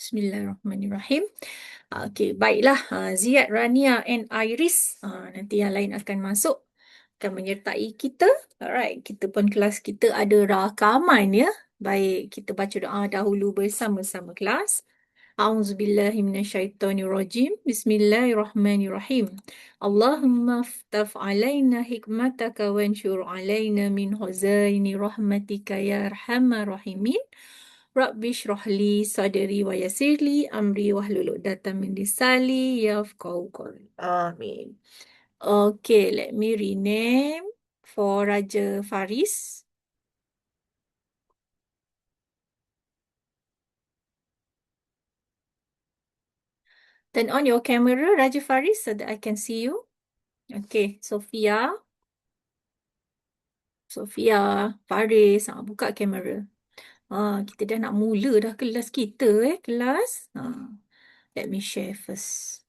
Bismillahirrahmanirrahim. Okey, baiklah. Ziyad, Rania and Iris. Nanti yang lain akan masuk, akan menyertai kita. Alright, kita pun kelas kita ada rakaman ya. Baik, kita baca doa dahulu bersama-sama kelas. A'udzubillahi minasyaitonirrajim. Bismillahirrahmanirrahim. Allahumma ftaf alaina hikmataka wanshur alaina min khazaini rahmatika ya arhamar rahimin. Rabbi shrahli sadri wa yassirli amri wahlul 'uqdatam min lisani yafqahu qawli. Amin. Okay, let me rename for Raja Faris. Turn on your camera, Raja Faris, so that I can see you. Okay, Sophia, Faris, buka kamera. Kita dah nak mula dah kelas kita kelas. Let me share first.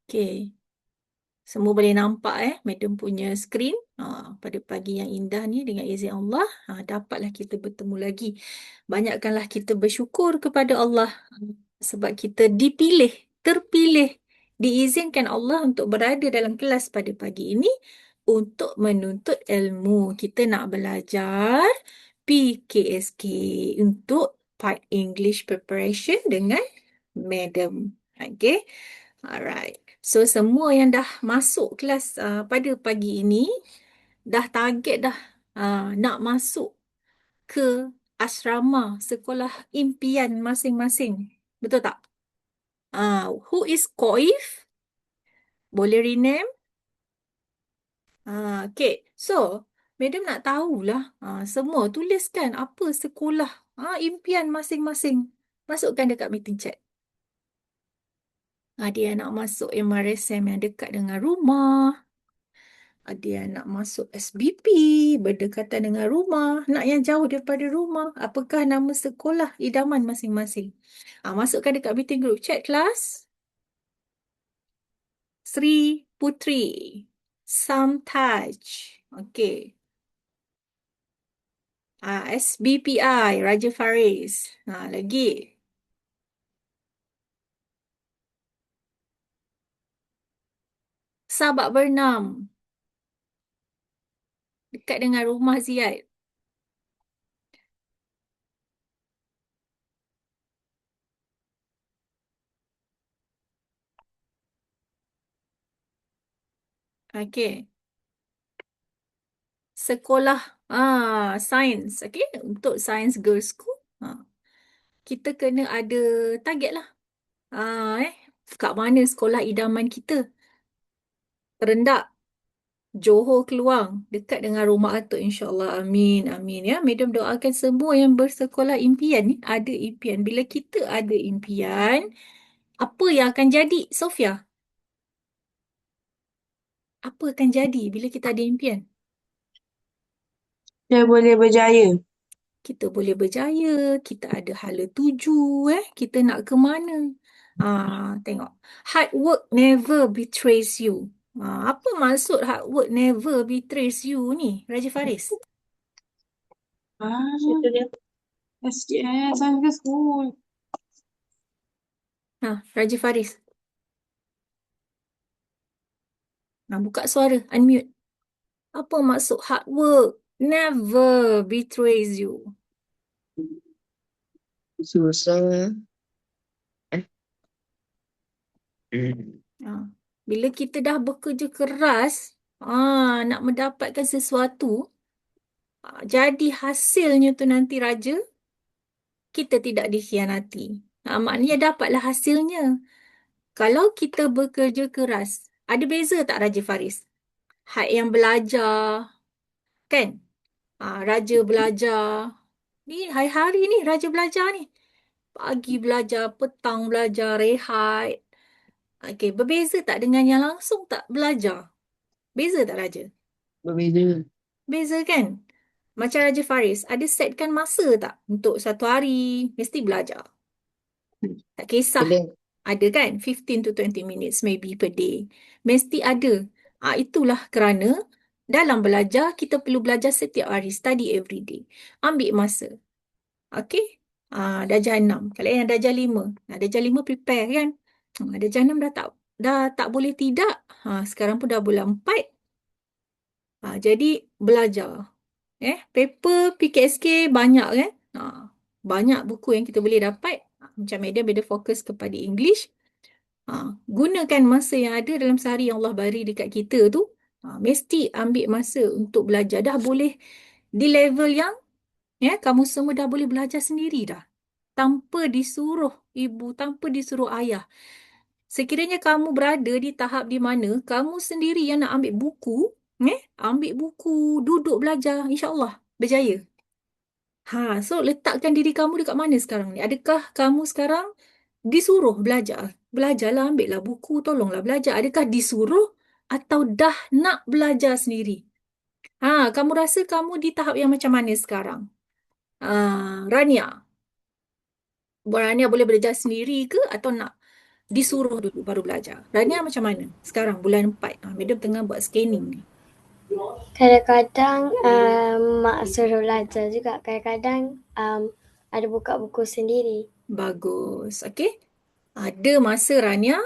Okay. Semua boleh nampak Madam punya screen. Pada pagi yang indah ni dengan izin Allah, dapatlah kita bertemu lagi. Banyakkanlah kita bersyukur kepada Allah sebab kita terpilih, diizinkan Allah untuk berada dalam kelas pada pagi ini untuk menuntut ilmu. Kita nak belajar PKSK untuk part English preparation dengan Madam. Okay. Alright. So, semua yang dah masuk kelas pada pagi ini, dah target dah nak masuk ke asrama sekolah impian masing-masing. Betul tak? Who is Koif? Boleh rename? Okay. So, Madam nak tahulah, semua tuliskan apa sekolah impian masing-masing. Masukkan dekat meeting chat. Ada yang nak masuk MRSM yang dekat dengan rumah. Ada yang nak masuk SBP, berdekatan dengan rumah. Nak yang jauh daripada rumah. Apakah nama sekolah idaman masing-masing? Masukkan dekat meeting group chat kelas. Sri Putri. Samtaj. Okey. SBPI, Raja Faris. Lagi. Sabak Bernam. Dekat dengan rumah Ziyad. Okey. Sekolah sains. Okey. Untuk Science Girls School. Kita kena ada target lah. Kat mana sekolah idaman kita? Terendak, Johor Keluang, dekat dengan rumah atuk, insyaAllah. Amin, amin ya. Madam doakan semua yang bersekolah impian ni ada impian. Bila kita ada impian, apa yang akan jadi, Sofia? Apa akan jadi bila kita ada impian? Dia boleh berjaya. Kita boleh berjaya, kita ada hala tuju, kita nak ke mana. Tengok. Hard work never betrays you. Apa maksud hard work never betrays you ni, Raja Faris? Itu dia. SGS, Sangga School. Raja Faris. Buka suara, unmute. Apa maksud hard work never betrays you? Susah. Bila kita dah bekerja keras, nak mendapatkan sesuatu, jadi hasilnya tu nanti Raja, kita tidak dikhianati. Maknanya dapatlah hasilnya. Kalau kita bekerja keras, ada beza tak Raja Faris? Had yang belajar, kan? Raja belajar. Ni hari-hari ni Raja belajar ni. Pagi belajar, petang belajar, rehat. Okey, berbeza tak dengan yang langsung tak belajar? Beza tak Raja? Berbeza. Beza kan? Macam Raja Faris, ada setkan masa tak untuk satu hari mesti belajar? Tak kisah. Ada. Ada kan? 15 to 20 minutes maybe per day. Mesti ada. Itulah kerana dalam belajar, kita perlu belajar setiap hari. Study every day. Ambil masa. Okey. Darjah 6. Kalau yang darjah 5. Darjah 5 prepare kan. Darjah 6 dah tak boleh tidak. Sekarang pun dah bulan 4. Jadi belajar. Paper PKSK banyak kan. Banyak buku yang kita boleh dapat. Macam Madam ada fokus kepada English. Gunakan masa yang ada dalam sehari yang Allah beri dekat kita tu. Mesti ambil masa untuk belajar. Dah boleh di level yang kamu semua dah boleh belajar sendiri dah. Tanpa disuruh ibu, tanpa disuruh ayah. Sekiranya kamu berada di tahap di mana kamu sendiri yang nak ambil buku, ambil buku, duduk belajar, insya-Allah berjaya. So letakkan diri kamu dekat mana sekarang ni? Adakah kamu sekarang disuruh belajar? Belajarlah, ambillah buku, tolonglah belajar. Adakah disuruh atau dah nak belajar sendiri? Kamu rasa kamu di tahap yang macam mana sekarang? Rania, Rania boleh belajar sendiri ke atau nak disuruh dulu baru belajar? Rania macam mana? Sekarang bulan 4. Madam tengah buat scanning ni. Kadang-kadang mak suruh belajar juga. Kadang-kadang ada buka buku sendiri. Bagus. Okey. Ada masa Rania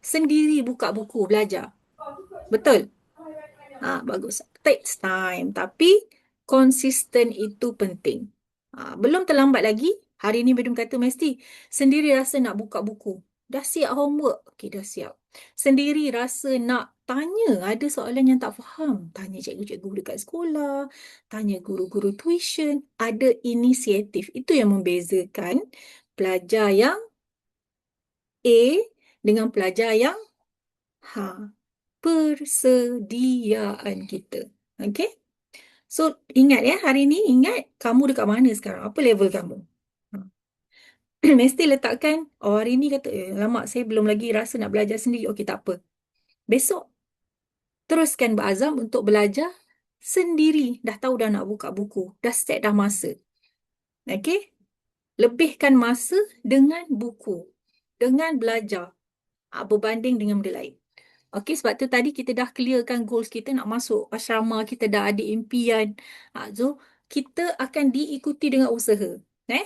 sendiri buka buku belajar. Betul? Bagus. Takes time. Tapi konsisten itu penting. Belum terlambat lagi. Hari ni Madam kata mesti sendiri rasa nak buka buku. Dah siap homework. Okey, dah siap. Sendiri rasa nak tanya. Ada soalan yang tak faham. Tanya cikgu-cikgu dekat sekolah. Tanya guru-guru tuition. Ada inisiatif. Itu yang membezakan pelajar yang A dengan pelajar yang persediaan kita. Okey? So, ingat hari ni, ingat kamu dekat mana sekarang? Apa level kamu? Mesti letakkan, hari ni kata, lama saya belum lagi rasa nak belajar sendiri. Okey, tak apa. Besok, teruskan berazam untuk belajar sendiri. Dah tahu dah nak buka buku. Dah set dah masa. Okey? Lebihkan masa dengan buku. Dengan belajar. Berbanding dengan benda lain. Okey, sebab tu tadi kita dah clearkan goals kita nak masuk asrama, kita dah ada impian. So, kita akan diikuti dengan usaha.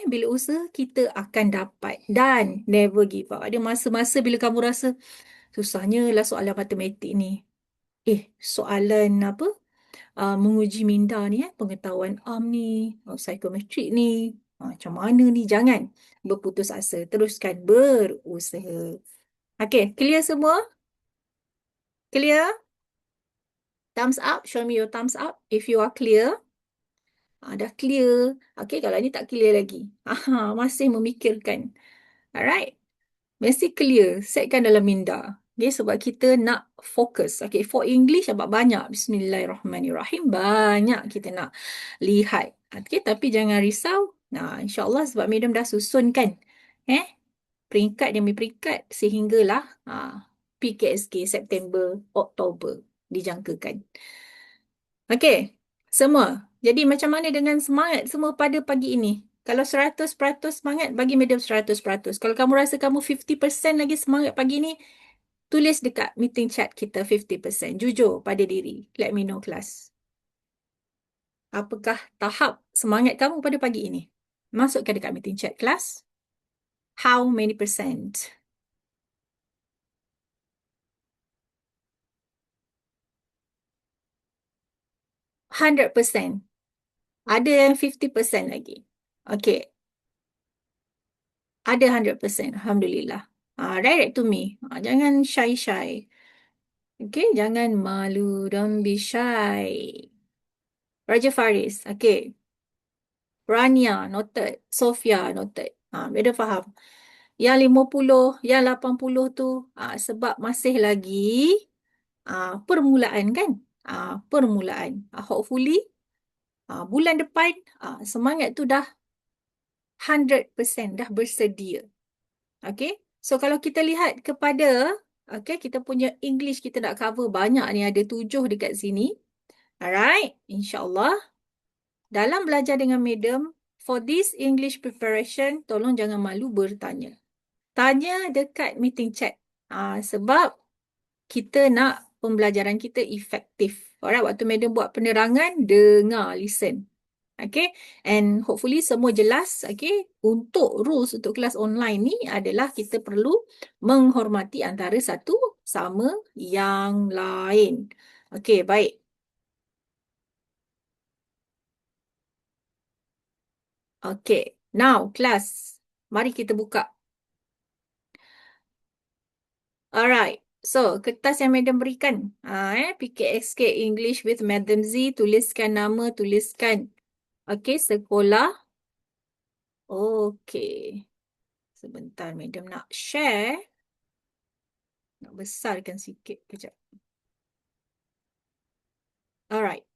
Bila usaha, kita akan dapat. Dan never give up. Ada masa-masa bila kamu rasa, susahnya lah soalan matematik ni. Soalan apa? Menguji minda ni, pengetahuan ni, psikometrik ni. Macam mana ni? Jangan berputus asa. Teruskan berusaha. Okey, clear semua? Clear? Thumbs up. Show me your thumbs up if you are clear. Dah clear. Okay, kalau ni tak clear lagi. Masih memikirkan. Alright. Mesti clear. Setkan dalam minda. Okay, sebab kita nak fokus. Okay, for English banyak. Bismillahirrahmanirrahim. Banyak kita nak lihat. Okay, tapi jangan risau. InsyaAllah sebab Madam dah susunkan. Peringkat demi peringkat sehinggalah PKSK September, Oktober dijangkakan. Okey, semua. Jadi macam mana dengan semangat semua pada pagi ini? Kalau 100% semangat, bagi Madam 100%. Kalau kamu rasa kamu 50% lagi semangat pagi ini, tulis dekat meeting chat kita 50%. Jujur pada diri. Let me know, kelas. Apakah tahap semangat kamu pada pagi ini? Masukkan dekat meeting chat kelas. How many percent? %100. Ada yang 50% lagi. Okey. Ada 100%. Alhamdulillah. Direct to me. Jangan shy-shy. Okey, jangan malu. Don't be shy. Raja Faris. Okey. Rania, noted. Sofia, noted. Beda faham. Yang 50, yang 80 tu sebab masih lagi permulaan kan? Permulaan. Hopefully, bulan depan semangat tu dah 100% dah bersedia. Okay. So, kalau kita lihat kepada, kita punya English kita nak cover banyak ni. Ada 7 dekat sini. Alright. InsyaAllah. Dalam belajar dengan Madam, for this English preparation, tolong jangan malu bertanya. Tanya dekat meeting chat. Sebab kita nak pembelajaran kita efektif. Alright. Waktu Madam buat penerangan, dengar, listen. Okay, and hopefully semua jelas. Okay, untuk rules untuk kelas online ni adalah kita perlu menghormati antara satu sama yang lain. Okay, baik. Okay, now kelas. Mari kita buka. Alright. So, kertas yang Madam berikan. PKXK English with Madam Z. Tuliskan nama, tuliskan. Okay, sekolah. Okay. Sebentar, Madam nak share. Nak besarkan sikit. Kejap. Alright.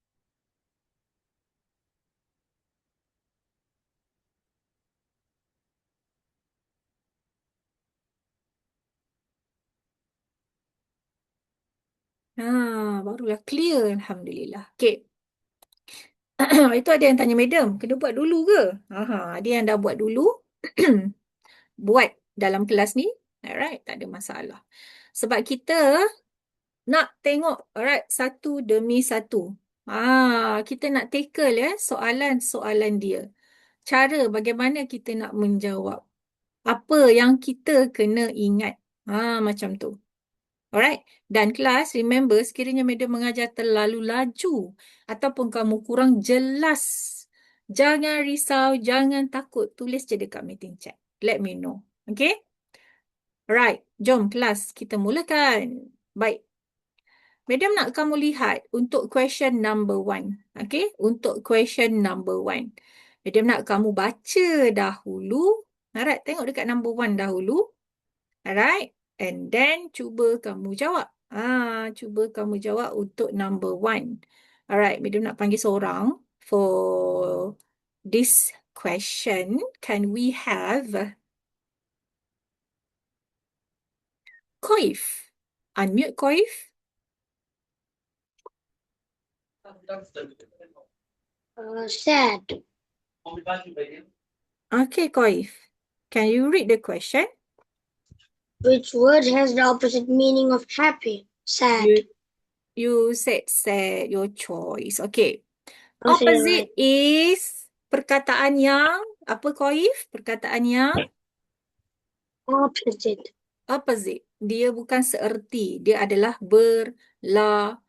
Barulah clear. Alhamdulillah. Okay. Itu ada yang tanya Madam, kena buat dulu ke? Ada yang dah buat dulu. Buat dalam kelas ni. Alright, tak ada masalah. Sebab kita nak tengok, alright, satu demi satu. Kita nak tackle soalan-soalan dia. Cara bagaimana kita nak menjawab. Apa yang kita kena ingat. Macam tu. Alright. Dan kelas, remember, sekiranya Madam mengajar terlalu laju ataupun kamu kurang jelas, jangan risau, jangan takut. Tulis je dekat meeting chat. Let me know. Okay? Alright. Jom kelas, kita mulakan. Baik. Madam nak kamu lihat untuk question number 1. Okay? Untuk question number 1. Madam nak kamu baca dahulu. Alright, tengok dekat number 1 dahulu. Alright. And then cuba kamu jawab. Cuba kamu jawab untuk number 1. Alright, Madam nak panggil seorang for this question. Can we have Koif? Unmute Koif. Sad. Okay, Koif. Can you read the question? Which word has the opposite meaning of happy? Sad. You said sad, your choice. Okay. Oh, saya Opposite is perkataan yang, apa Koif? Perkataan yang opposite. opposite. Dia bukan seerti. Dia adalah berlawanan.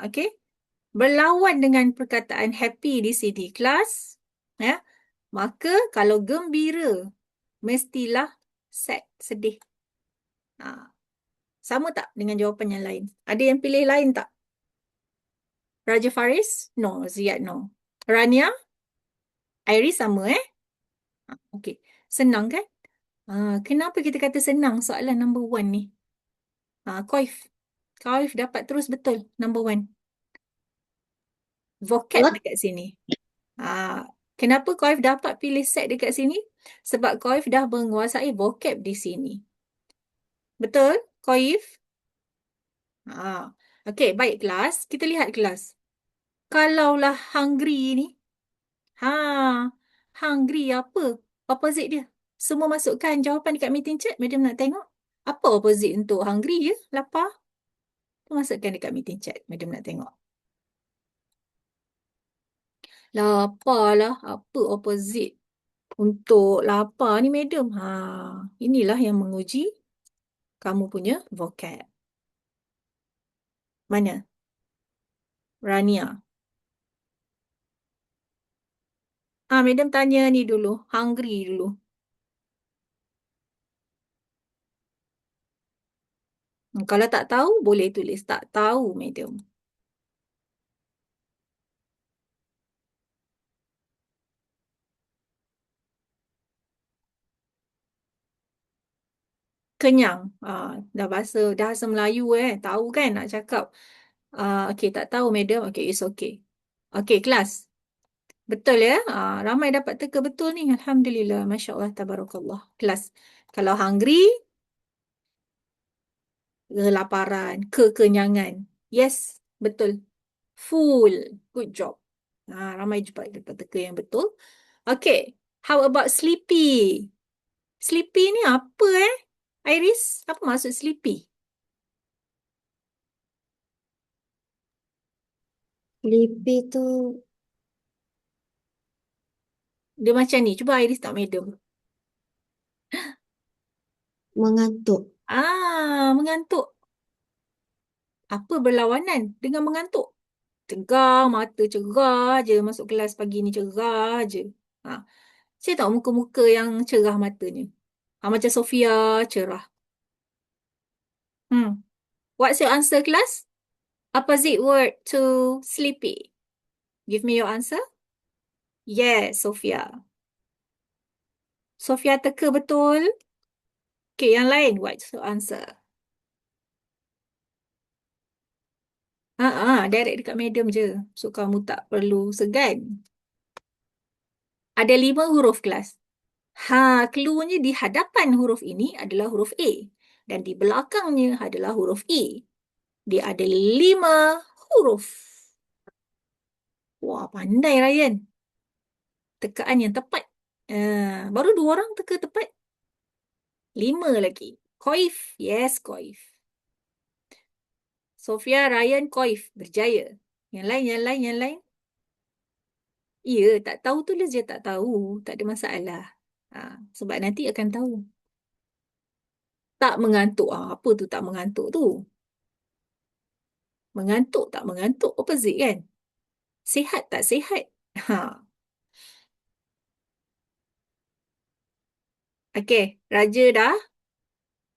Okay. Berlawan dengan perkataan happy di sini, kelas. Ya. Maka kalau gembira, mestilah sad, sedih. Sama tak dengan jawapan yang lain? Ada yang pilih lain tak? Raja Faris? No. Ziyad, no. Rania? Iris sama, Okay. Senang kan? Kenapa kita kata senang soalan number 1 ni? Koif. Koif dapat terus betul number 1. Vocab What? dekat sini. Kenapa Koif dapat pilih set dekat sini? Sebab Koif dah menguasai vocab di sini. Betul, Koif? Okey, baik kelas. Kita lihat kelas. Kalaulah hungry ni. Hungry apa? Opposite dia. Semua masukkan jawapan dekat meeting chat. Madam nak tengok. Apa opposite untuk hungry ya? Lapar. Masukkan dekat meeting chat. Madam nak tengok. Lapar lah. Apa opposite untuk lapar ni, Madam? Inilah yang menguji kamu punya vocab. Mana? Rania. Madam tanya ni dulu. Hungry dulu. Kalau tak tahu, boleh tulis. Tak tahu, Madam. Kenyang. Dah bahasa Melayu tahu kan nak cakap. Okey, tak tahu, Madam. Okey, it's okay. Okey, kelas. Betul ya? Ramai dapat teka betul ni. Alhamdulillah. Masya Allah. Tabarakallah. Kelas. Kalau hungry, kelaparan, kekenyangan. Yes, betul. Full. Good job. Ramai dapat teka yang betul. Okay. How about sleepy? Sleepy ni apa Iris? Apa maksud sleepy? Sleepy tu Dia macam ni. Cuba Iris tak madam. Mengantuk. Mengantuk. Apa berlawanan dengan mengantuk? Tegang, mata cerah je. Masuk kelas pagi ni cerah je. Saya tahu muka-muka yang cerah matanya. Macam Sofia cerah. What's your answer, class? Opposite word to sleepy. Give me your answer. Yes, Sofia. Sofia teka betul. Okay, yang lain. What's your answer? Direct dekat madam je. So, kamu tak perlu segan. Ada 5 huruf, kelas. Cluenya di hadapan huruf ini adalah huruf A. Dan di belakangnya adalah huruf E. Dia ada 5 huruf. Wah, pandai Ryan. Tekaan yang tepat. Baru 2 orang teka tepat. 5 lagi. Koif. Yes, Koif. Sofia, Ryan, Koif. Berjaya. Yang lain. Ya, tak tahu tulis je tak tahu. Tak ada masalah. Sebab nanti akan tahu. Tak mengantuk. Apa tu tak mengantuk tu? Mengantuk tak mengantuk. Opposite kan? Sihat tak sihat. Okey, Raja dah.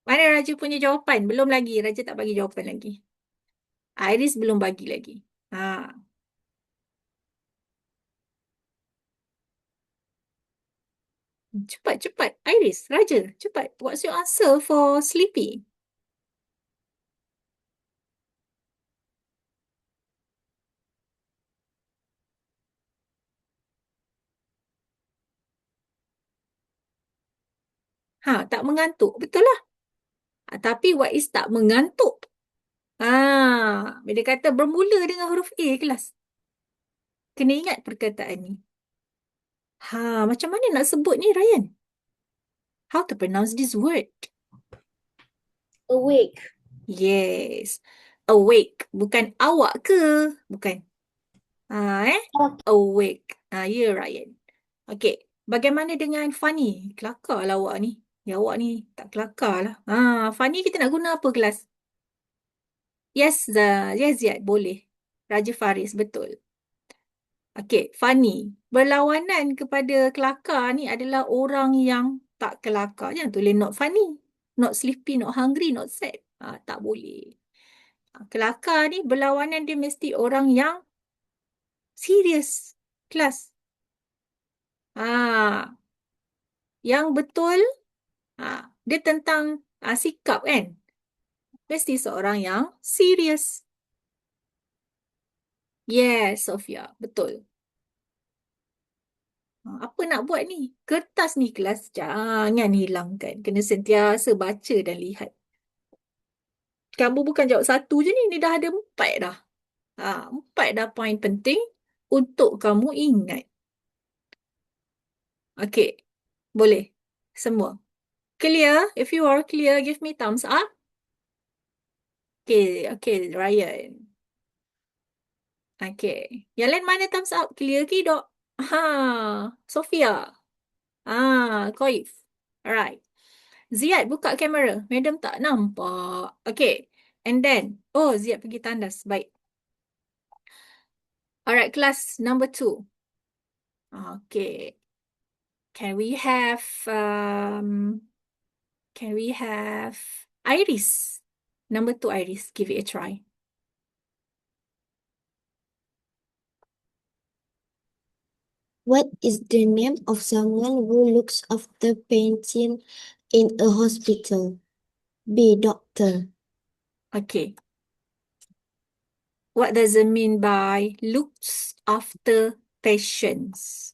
Mana Raja punya jawapan? Belum lagi. Raja tak bagi jawapan lagi. Iris belum bagi lagi. Cepat. Iris, Raja, cepat. What's your answer for sleepy? Tak mengantuk. Betul lah. Tapi what is tak mengantuk? Bila kata bermula dengan huruf A, kelas. Kena ingat perkataan ni. Macam mana nak sebut ni, Ryan? How to pronounce this word? Awake. Yes. Awake. Bukan awak ke? Bukan. Awake. Ya, Ryan. Okey. Bagaimana dengan funny? Kelakar lah awak ni. Ya, awak ni tak kelakar lah. Funny kita nak guna apa, kelas? Yes, Ziad. Boleh. Raja Faris. Betul. Okey. Funny. Berlawanan kepada kelakar ni adalah orang yang tak kelakar. Jangan tulis not funny. Not sleepy, not hungry, not sad. Tak boleh. Kelakar ni berlawanan dia mesti orang yang serius. Kelas. Yang betul, dia tentang sikap kan? Mesti seorang yang serius. Yes, Sofia. Betul. Apa nak buat ni? Kertas ni, kelas. Jangan hilangkan. Kena sentiasa baca dan lihat. Kamu bukan jawab 1 je ni. Ni dah ada 4 dah. 4 dah poin penting untuk kamu ingat. Okey. Boleh. Semua. Clear? If you are clear, give me thumbs up. Okay, Ryan. Okay. Yang lain mana thumbs up? Clear ke, dok? Sophia. Koif. Alright. Ziad, buka kamera. Madam tak nampak. Okay. And then, Ziad pergi tandas. Baik. Alright, class number 2. Okay. Can we have Iris? Number 2, Iris. Give it a try. What is the name of someone who looks after patients in a hospital? B. Doctor. Okay. What does it mean by looks after patients?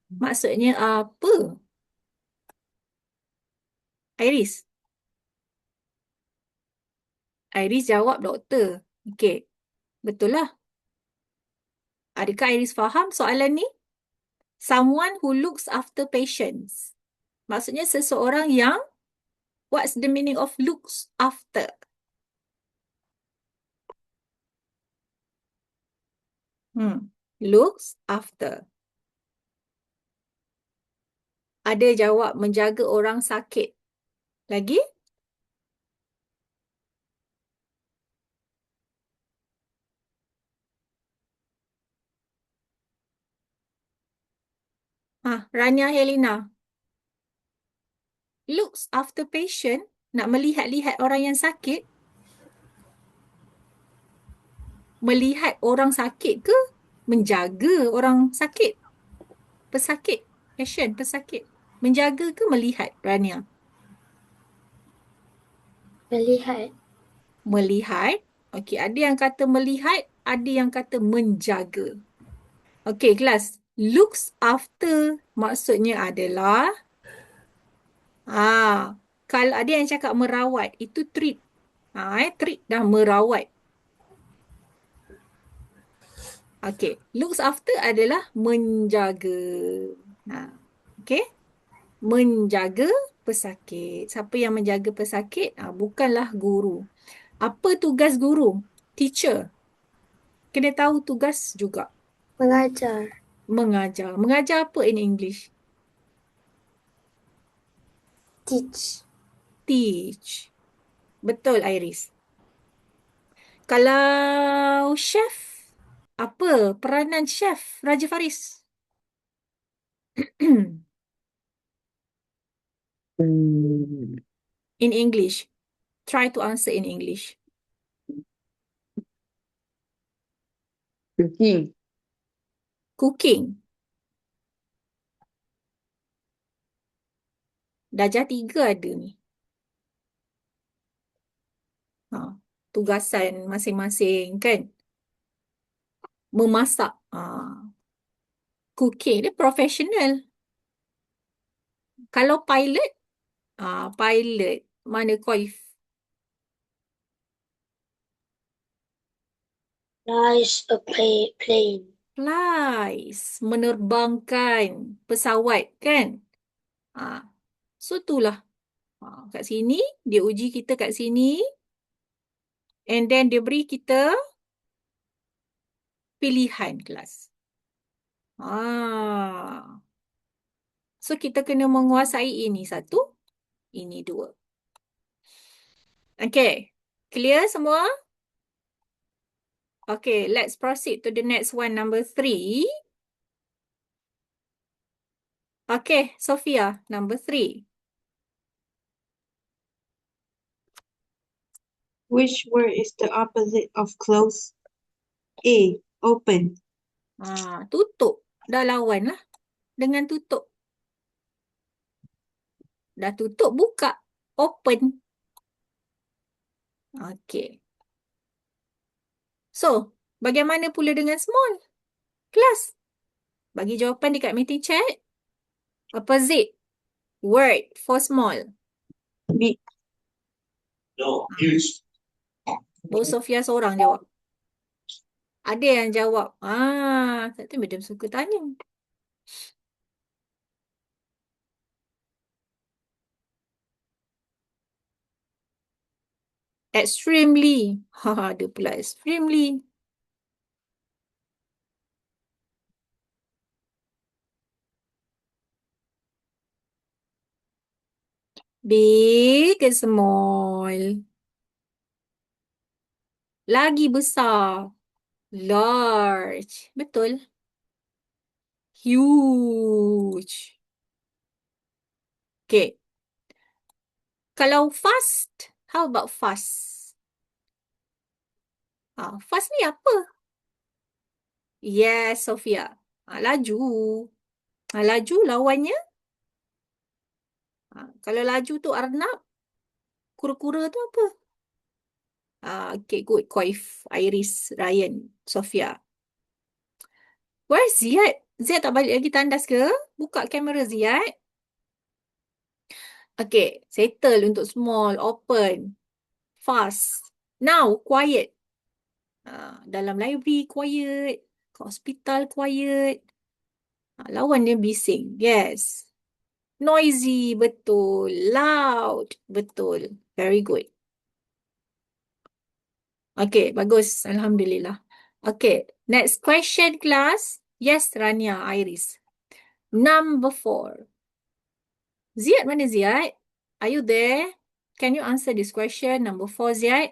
Maksudnya apa? Iris. Iris jawab doktor. Okay. Betul lah. Adakah Iris faham soalan ni? Someone who looks after patients. Maksudnya seseorang yang, what's the meaning of looks after? Looks after. Ada jawab menjaga orang sakit. Lagi? Rania Helena. Looks after patient. Nak melihat-lihat orang yang sakit. Melihat orang sakit ke? Menjaga orang sakit? Pesakit. Patient, pesakit. Menjaga ke melihat, Rania? Melihat. Melihat. Okey, ada yang kata melihat, ada yang kata menjaga. Okey, kelas. Looks after maksudnya adalah kalau ada yang cakap merawat, itu treat. Treat dah merawat. Okey, looks after adalah menjaga. Okey. Menjaga pesakit. Siapa yang menjaga pesakit? Bukanlah guru. Apa tugas guru? Teacher. Kena tahu tugas juga. Mengajar. Mengajar. Mengajar apa in English? Teach. Teach. Betul, Iris. Kalau chef, apa peranan chef Raja Faris? In English. Try to answer in English. Cooking. Cooking. Darjah 3 ada ni. Tugasan masing-masing kan. Memasak. Cooking dia professional. Kalau pilot, pilot mana Koif? Flies a plane. Flies, menerbangkan pesawat kan. So itulah. Kat sini, dia uji kita kat sini. And then dia beri kita pilihan kelas. So kita kena menguasai ini satu, ini dua. Okay, clear semua? Okay, let's proceed to the next one, number 3. Okay, Sophia, number 3. Which word is the opposite of close? A. Open. Tutup. Dah lawan lah. Dengan tutup. Dah tutup, buka. Open. Okay. So, bagaimana pula dengan small? Kelas. Bagi jawapan dekat meeting chat. Opposite. Word for small. B. No, huge. Baru Sophia seorang jawab. Ada yang jawab. Satu madam suka tanya. Extremely. Ada pula extremely. Big and small. Lagi besar. Large. Betul. Huge. Okay. Kalau fast, how about fast? Fast ni apa? Yes, Sophia. Laju. Laju lawannya? Kalau laju tu Arnab, kura-kura tu apa? Okay, good. Koif, Iris, Ryan, Sophia. Where's Ziad? Ziad tak balik lagi tandas ke? Buka kamera Ziad. Okay, settle untuk small, open, fast. Now, quiet. Dalam library, quiet. Kat hospital, quiet. Lawan dia bising. Yes. Noisy, betul. Loud, betul. Very good. Okay, bagus. Alhamdulillah. Okay, next question, class. Yes, Rania, Iris. Number 4. Ziad mana Ziad? Are you there? Can you answer this question? Number 4, Ziad.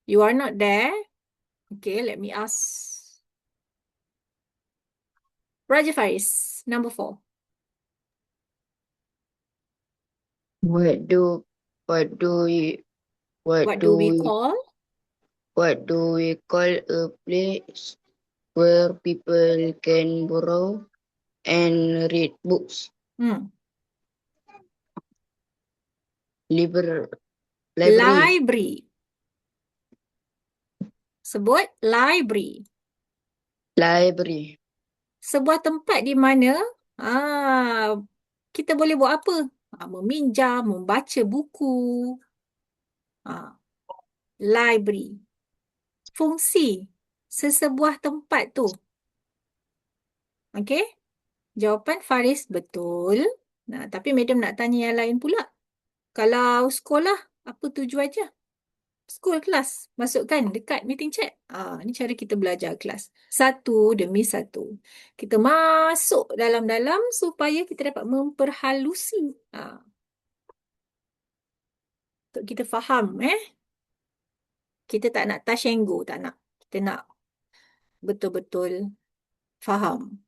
You are not there? Okay, let me ask. Raja Faris, number 4. What do what do we what What do do we we call? what do we call a place where people can borrow and read books? Library. Library. Sebut library. Library. Sebuah tempat di mana kita boleh buat apa? Meminjam, membaca buku. Library. Fungsi sesebuah tempat tu. Okey? Jawapan Faris betul. Nah, tapi madam nak tanya yang lain pula. Kalau sekolah, apa tujuannya? School kelas. Masukkan dekat meeting chat. Ni cara kita belajar kelas. Satu demi satu. Kita masuk dalam-dalam supaya kita dapat memperhalusi. Untuk kita faham. Kita tak nak touch and go. Tak nak. Kita nak betul-betul faham.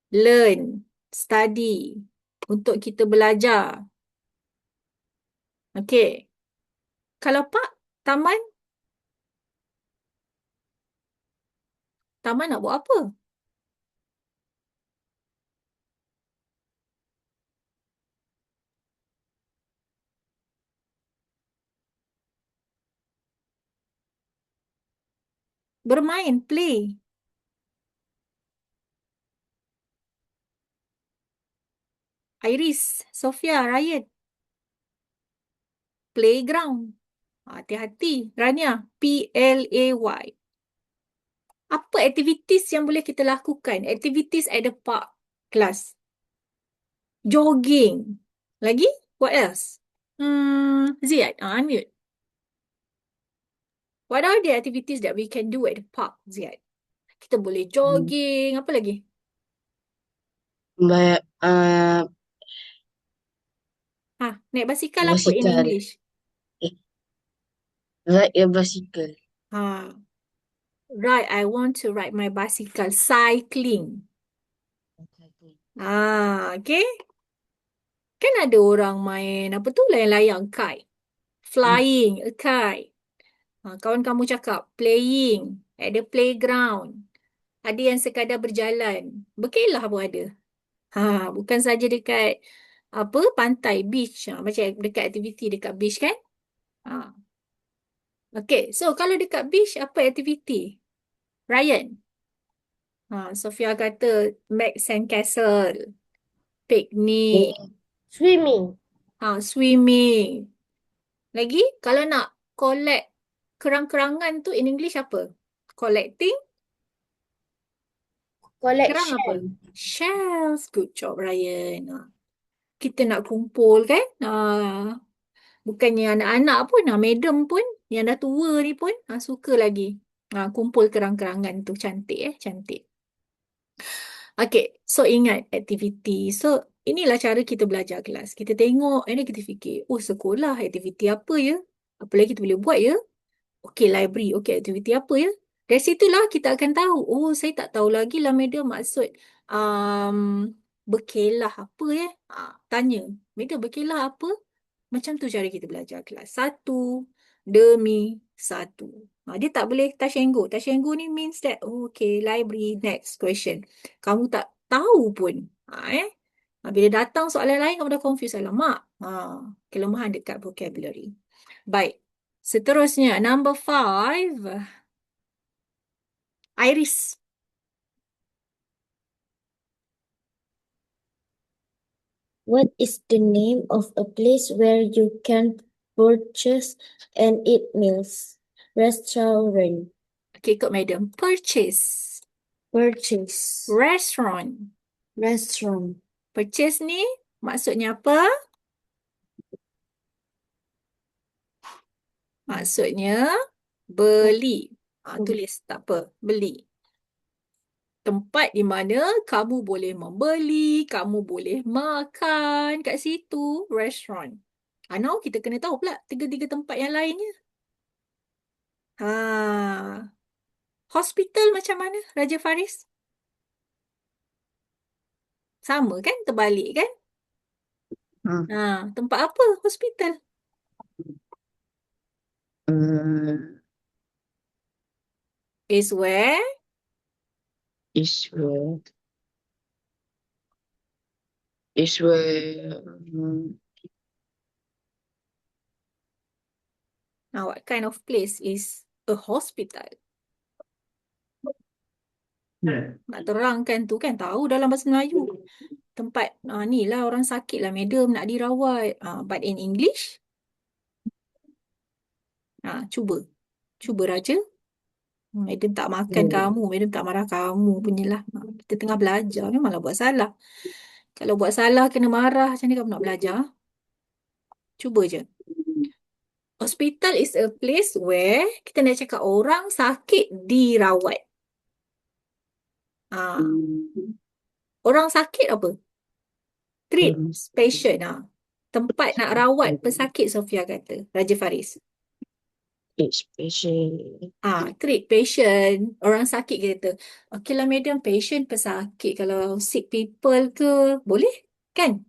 Learn. Study. Untuk kita belajar. Okey. Kalau Pak, taman? Taman nak buat apa? Bermain, play. Iris, Sofia, Ryan. Playground. Hati-hati. Rania, P-L-A-Y. Apa aktiviti yang boleh kita lakukan? Activities at the park. Kelas. Jogging. Lagi? What else? Ziad, unmute. What are the activities that we can do at the park, Ziad? Kita boleh jogging. Apa lagi? Naik basikal apa in Basikal. English? Ride a bicycle. Right, I want to ride my bicycle. Cycling. Okay. Kan ada orang main, apa tu, layang-layang, kite. Flying, a kite. Kawan kamu cakap, playing at the playground. Ada yang sekadar berjalan. Berkelah pun ada. Bukan saja dekat apa pantai, beach. Macam dekat aktiviti dekat beach kan? Okay, so kalau dekat beach, apa aktiviti? Ryan? Sofia kata make sandcastle, picnic, Swimming. swimming. Lagi, kalau nak collect kerang-kerangan tu in English apa? Collecting? Kerang apa? Shells. Good job, Ryan. Kita nak kumpul kan? Bukannya anak-anak pun, madam pun, yang dah tua ni pun suka lagi. Kumpul kerang-kerangan tu. Cantik cantik. Okay, so ingat aktiviti. So, inilah cara kita belajar kelas. Kita tengok, and then kita fikir, oh sekolah, aktiviti apa ya? Apa lagi kita boleh buat ya? Okay, library. Okay, aktiviti apa ya? Dari situlah kita akan tahu, oh saya tak tahu lagi lah madam maksud berkelah apa ya? Tanya, madam berkelah apa? Macam tu cara kita belajar kelas. Satu demi satu. Dia tak boleh touch and go. Touch and go ni means that, oh, okay, library, next question. Kamu tak tahu pun. Bila datang soalan lain, kamu dah confuse. Alamak. Kelemahan dekat vocabulary. Baik. Seterusnya, number 5. Iris. What is the name of a place where you can purchase and eat meals? Restaurant. Okay, ikut madam. Purchase. Purchase. Restaurant. Restaurant. Purchase ni maksudnya apa? Maksudnya beli. Tulis tak apa. Beli. Tempat di mana kamu boleh membeli, kamu boleh makan kat situ, restaurant. Now kita kena tahu pula tiga-tiga tempat yang lainnya. Hospital macam mana, Raja Faris? Sama kan? Terbalik kan? Tempat apa hospital? Is where? Is where is where What kind of place is a hospital? Nak terangkan tu kan, tahu dalam bahasa Melayu. Tempat ni lah orang sakit lah, madam nak dirawat. But in English, cuba. Cuba Raja. Madam tak makan kamu, madam tak marah kamu punyalah. Kita tengah belajar, memanglah buat salah. Kalau buat salah kena marah, macam ni kamu nak belajar? Cuba je. Hospital is a place where kita nak cakap orang sakit dirawat. Orang sakit apa? Treat patient. Tempat nak rawat pesakit, Sofia kata. Raja Faris. especially Treat patient. Orang sakit kita. Okay lah madam, patient pesakit. Kalau sick people ke, boleh kan?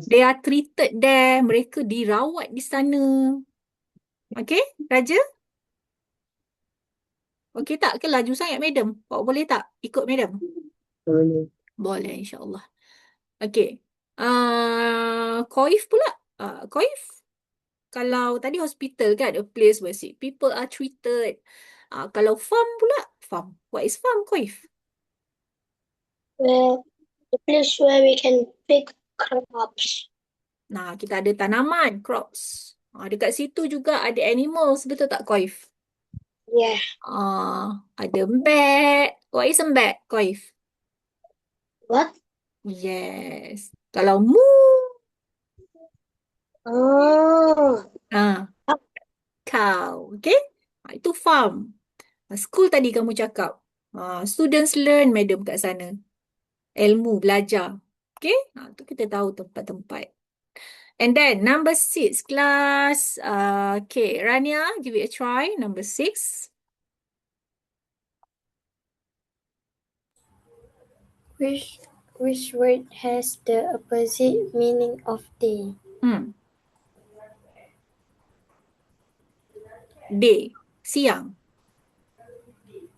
They are treated there. Mereka dirawat di sana. Okay, Raja? Okay tak? Ke laju sangat madam? Awak boleh tak ikut madam? Boleh, insyaAllah. Okay. Koif pula. Koif. Kalau tadi hospital kan, a place where sick people are treated. Kalau farm pula. Farm. What is farm, Koif? Where the place where we can pick crops. Kita ada tanaman, crops. Dekat situ juga ada animals. Betul tak, Koif? Yeah. Ada bat. What is a bat, Koif? What? Yes. Kalau moo. Oh. Cow. Okay? Itu farm. School tadi kamu cakap. Students learn, madam kat sana. Ilmu, belajar. Okay? Tu kita tahu tempat-tempat. And then, number 6, class. Okay, Rania, give it a try. Number 6. Which word has the opposite meaning of day? Day. Siang.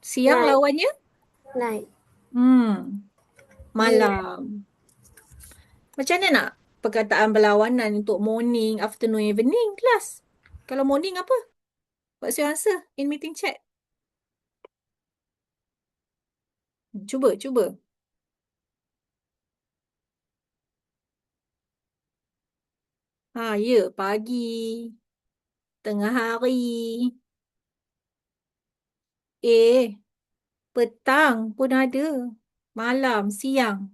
Siang Night. lawannya? Night. Malam. Macam mana nak perkataan berlawanan untuk morning, afternoon, evening, kelas? Kalau morning apa? What's your answer in meeting chat? Cuba. Ya, pagi, tengah hari. Petang pun ada. Malam, siang.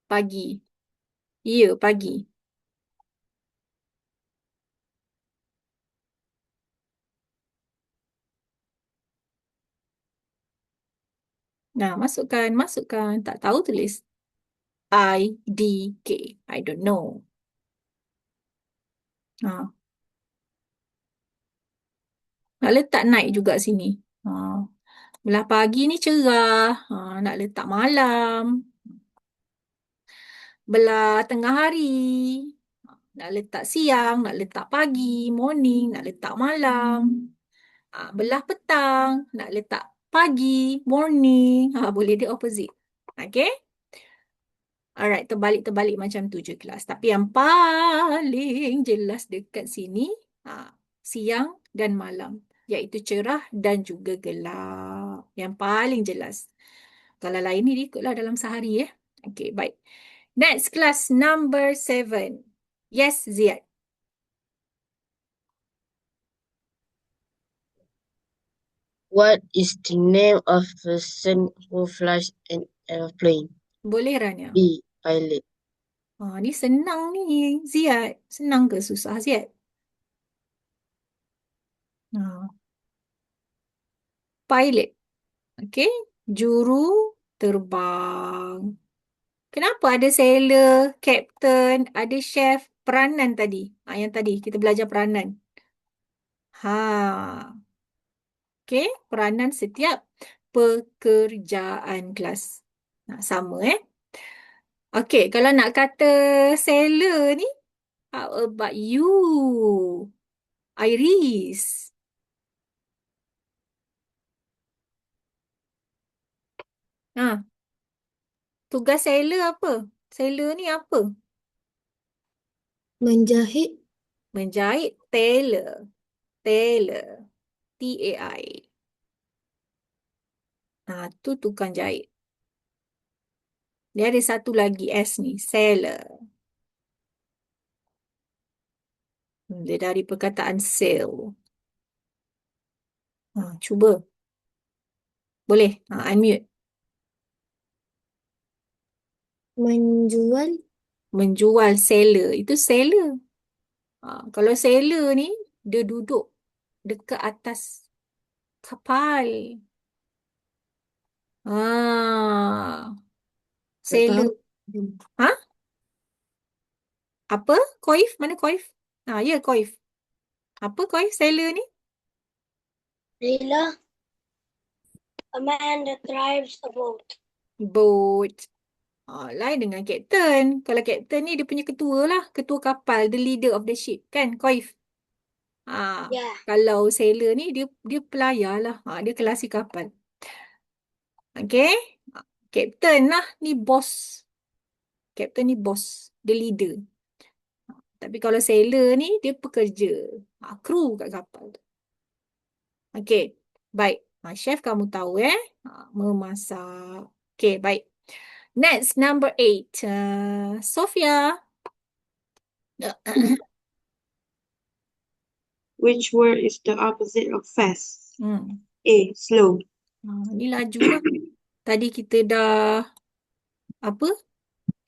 Pagi. Ya, pagi. Masukkan. Tak tahu tulis. IDK. I don't know. Nak letak night juga sini. Belah pagi ni cerah. Nak letak malam. Belah tengah hari. Nak letak siang, nak letak pagi, morning, nak letak malam. Belah petang, nak letak pagi, morning. Boleh dia opposite. Okay? Alright, terbalik-terbalik macam tu je kelas. Tapi yang paling jelas dekat sini, siang dan malam. Iaitu cerah dan juga gelap. Yang paling jelas. Kalau lain ni ikutlah dalam sehari. Okay, baik. Next, class number 7. Yes, Ziad. What is the name of a person who flies an airplane? Boleh, Rania? B. Pilot. Ni senang ni, Ziad. Senang ke susah, Ziad? pilot. Okay. Juru terbang. Kenapa ada sailor, captain, ada chef, peranan tadi? Yang tadi kita belajar peranan. Okay. Peranan setiap pekerjaan kelas. Sama Okay. Kalau nak kata sailor ni, how about you, Iris? Tugas sailor apa? Sailor ni apa? Menjahit. Menjahit, tailor. Tailor. T-A-I. Tu tukang jahit. Dia ada satu lagi S ni, sailor. Dia dari perkataan sail. Cuba. Boleh? Unmute. Menjual. Menjual sailor. Itu sailor. Kalau sailor ni, dia duduk dekat atas kapal. Tak Sailor. tahu. Apa? Koif? Mana koif? Ya, koif. Apa koif sailor ni? Sailor, a man that drives a boat. Boat. Lain dengan captain. Kalau captain ni dia punya ketua lah. Ketua kapal. The leader of the ship. Kan? Koif. Yeah. Kalau sailor ni dia pelayar lah. Dia kelasi kapal. Okay. Captain lah. Ni boss. Captain ni boss. The leader. Tapi kalau sailor ni dia pekerja. Kru kat kapal tu. Okay. Baik. Chef kamu tahu memasak. Okay. Baik. Next, number 8. Sophia. Which word is the opposite of fast? Hmm. A. Slow. Ni laju lah. Tadi kita dah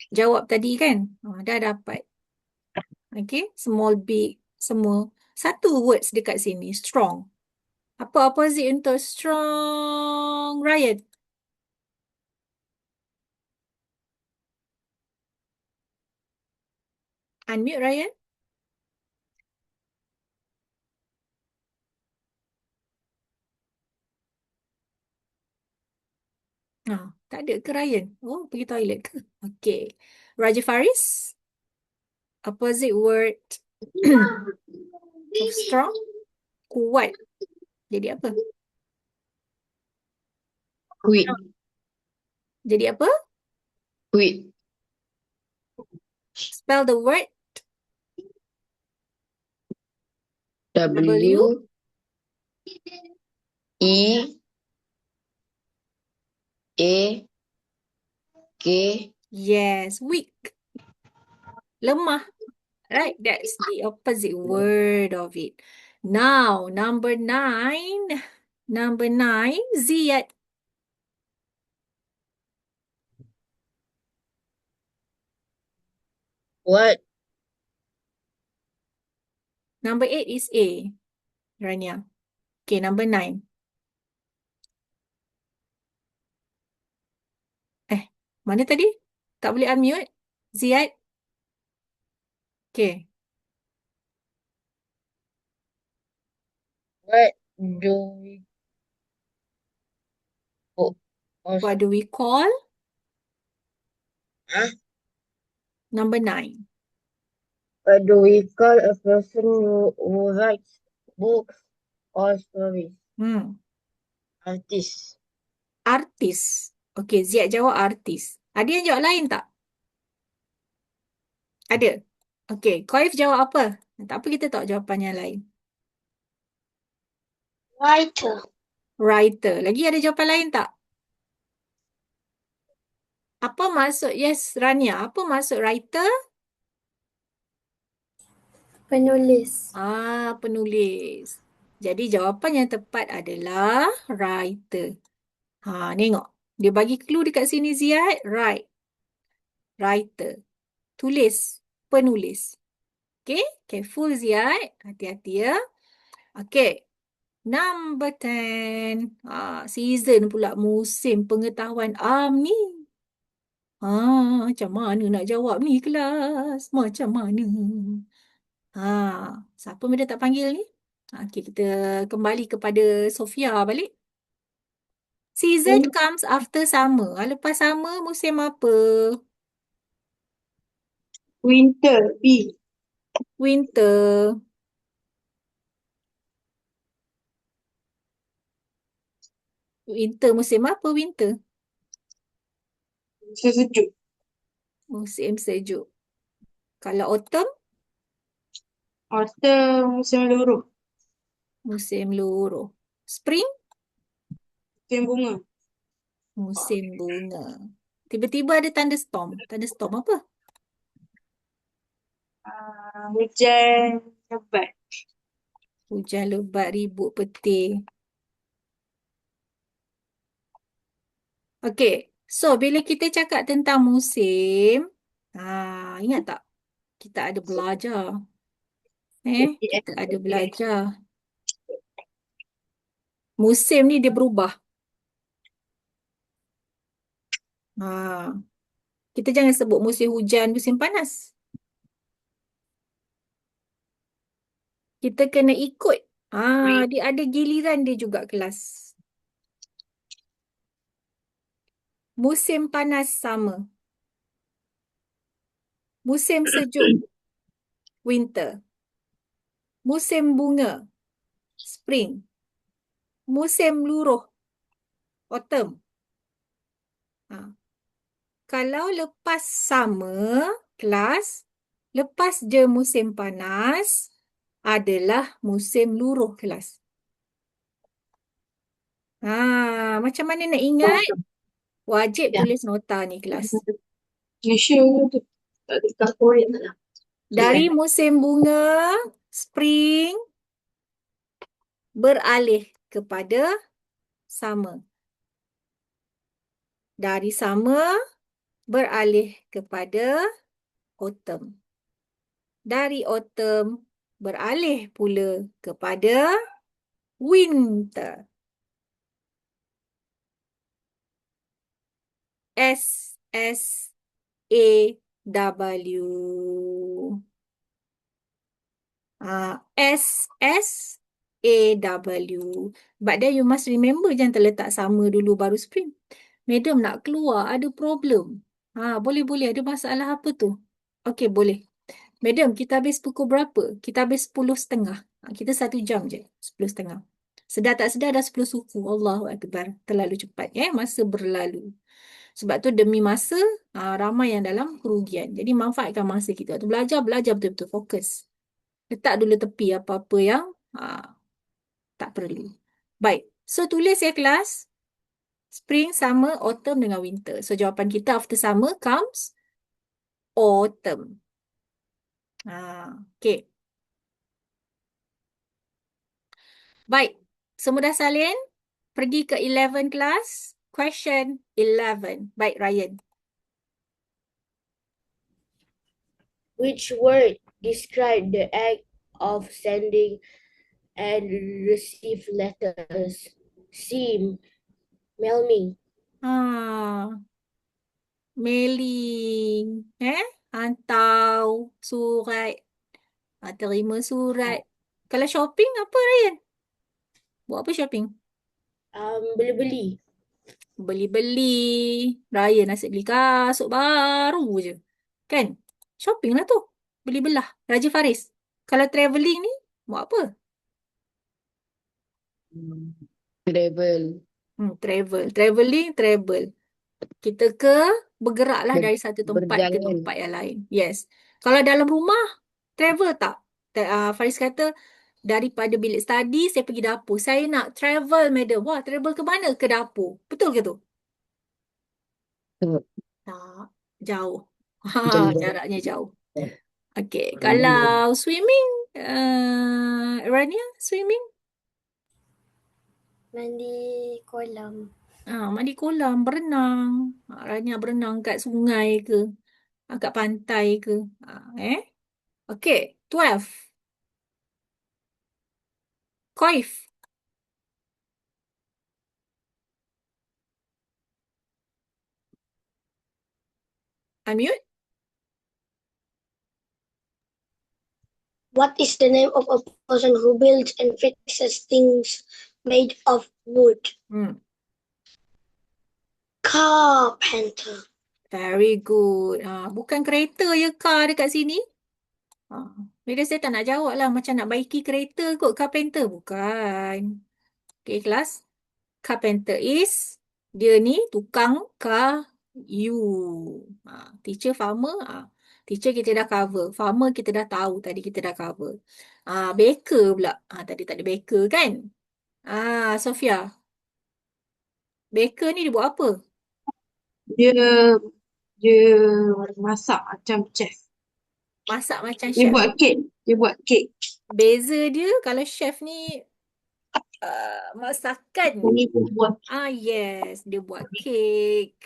jawab tadi kan? Dah dapat. Okay. Small, big, semua. Satu words dekat sini. Strong. Apa opposite untuk strong, Ryan? Unmute, Ryan. Tak ada ke Ryan? Pergi toilet ke? Okay. Raja Faris. Opposite word of strong. Kuat. Jadi apa? Quit. Jadi apa? Quit. Spell the word. W E A K. Yes, weak. Lemah. Right, that's the opposite word of it. Now, number 9. Number 9, Ziyad. What? Number 8 is A. Rania. Okay, number 9. Mana tadi? Tak boleh unmute? Ziyad? Okay. What do we What do we call? Huh? Number 9. What do we call a person who writes books or stories? Artist. Artis. Okay, Ziyad jawab artis. Ada yang jawab lain tak? Ada? Okay, Koif jawab apa? Tak apa, kita tahu jawapan yang lain. Writer. Writer. Lagi ada jawapan lain tak? Apa maksud, yes, Rania, apa maksud writer? Penulis. Penulis. Jadi jawapan yang tepat adalah writer. Tengok. Dia bagi clue dekat sini, Ziyad. Write. Writer. Tulis. Penulis. Okay. Careful, Ziyad. Hati-hati ya. Okay. Number 10. Season pula, musim pengetahuan ni. Macam mana nak jawab ni kelas? Macam mana? Siapa benda tak panggil ni? Okey, kita kembali kepada Sofia balik. Season comes after summer. Lepas summer, musim apa? Winter. B. Winter. Winter, musim apa winter? Sejuk. Musim sejuk. Kalau autumn, Autumn, musim luruh. musim luruh. Spring, Musim bunga. musim bunga. Tiba-tiba ada thunderstorm. Thunderstorm apa? Hujan lebat. Hujan lebat, ribut petir. Okey. So, bila kita cakap tentang musim, ingat tak? Kita ada belajar. Kita ada belajar. Musim ni dia berubah. Kita jangan sebut musim hujan, musim panas. Kita kena ikut. Dia ada giliran dia juga kelas. Musim panas summer. Musim sejuk winter. Musim bunga spring. Musim luruh autumn. Kalau lepas summer kelas, lepas je musim panas adalah musim luruh kelas. Macam mana nak ingat? Wajib tulis nota ni kelas. Malaysia tu. Tak ada kat Korea tak lah. Dari musim bunga, spring, beralih kepada summer. Dari summer, beralih kepada autumn. Dari autumn, beralih pula kepada winter. SSAW. SSAW. But then you must remember, jangan terletak sama dulu baru spring. Madam nak keluar, ada problem. Boleh-boleh, ada masalah apa tu? Okey, boleh. Madam, kita habis pukul berapa? Kita habis 10.30. Kita 1 jam je, 10.30. Sedar tak sedar dah 10 suku. Allahu Akbar. Terlalu cepat. Masa berlalu. Sebab tu demi masa, ramai yang dalam kerugian. Jadi manfaatkan masa kita. Waktu belajar betul-betul. Fokus. Letak dulu tepi apa-apa yang tak perlu. Baik. So, tulis ya kelas. Spring, summer, autumn dengan winter. So, jawapan kita after summer comes autumn. Okay. Baik. Semua dah salin? Pergi ke 11 kelas. Question 11. Baik, Ryan. Which word describe the act of sending and receive letters? C. Mailing. Mailing. Hantar surat. Terima surat. Kalau shopping apa, Ryan? Buat apa shopping? Beli-beli. Beli-beli. Ryan asyik beli kasut baru je. Kan? Shopping lah tu. Beli-belah. Raja Faris. Kalau travelling ni, buat apa? Travel. Travel. Travelling, travel. Kita bergeraklah dari satu tempat ke Berjalan. tempat yang lain. Yes. Kalau dalam rumah, travel tak? Faris kata, daripada bilik study, saya pergi dapur. Saya nak travel, madam. Wah, travel ke mana? Ke dapur. Betul ke tu? Tak. Jauh. Jauh. Jaraknya jauh. Okey. Kalau swimming, Rania, swimming? Mandi kolam. Mandi kolam, berenang. Rania berenang kat sungai ke? Kat pantai ke? Okey. 12. Koif. Unmute. What is the name of a person who builds and fixes things made of wood? Hmm. Carpenter. Very good. Bukan kereta je car dekat sini. Bila saya tak nak jawab lah macam nak baiki kereta kot carpenter. Bukan. Okay, kelas. Carpenter is, dia ni tukang kayu. Teacher farmer. Teacher kita dah cover. Farmer kita dah tahu tadi kita dah cover. Baker pula. Tadi tak ada baker kan? Sofia. Baker ni dia buat apa? Dia dia masak macam chef. Masak macam Dia chef. buat kek. Dia buat kek. Beza dia kalau chef ni masakan. Ini dia buat. Yes, dia buat kek.